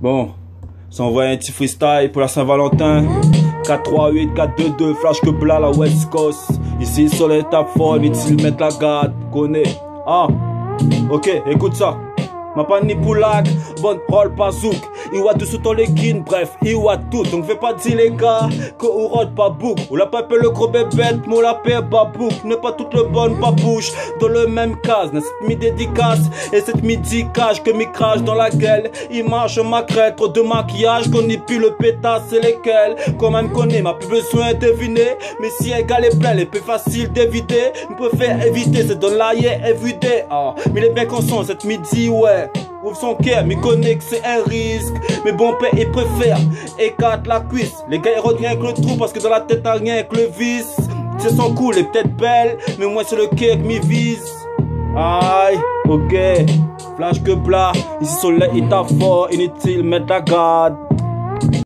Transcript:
Bon, ça envoie un petit freestyle pour la Saint-Valentin. 4-3-8, 4-2-2, flash que plat la West Coast. Ici sur l'étape fort, inutile mettre la garde, connais. Ah, ok, écoute ça. Ma pas ni poulac, bonne roll pas zouk. Il voit tout sous ton legging, bref, il voit tout. Donc fais pas dire les gars que ou rôde pas bouc. Ou la pape le gros bébête, mon la paix babouk. N'est pas toute le bonne babouche dans le même case. N'est cette mi dédicace et cette midi cache que mi crache dans la gueule. Image ma crête, trop de maquillage, qu'on y pue le pétasse c'est lesquels. Quand même connaît, m'a plus besoin de deviner. Mais si égal est plein, les plus facile d'éviter. Je préfère éviter, c'est dans l'aïe everyday. Ah, mais il est bien conscient cette midi, ouais. Ouvre son cœur, mais connaît que c'est un risque. Mais bon père il préfère écarte la cuisse. Les gars ils reviennent avec le trou parce que dans la tête t'as rien avec le vice. C'est son cool et peut-être belle, mais moi c'est le cœur qui m'y vise. Aïe, ok, flash que plat. Ici soleil il t'a fort, inutile mettre la garde.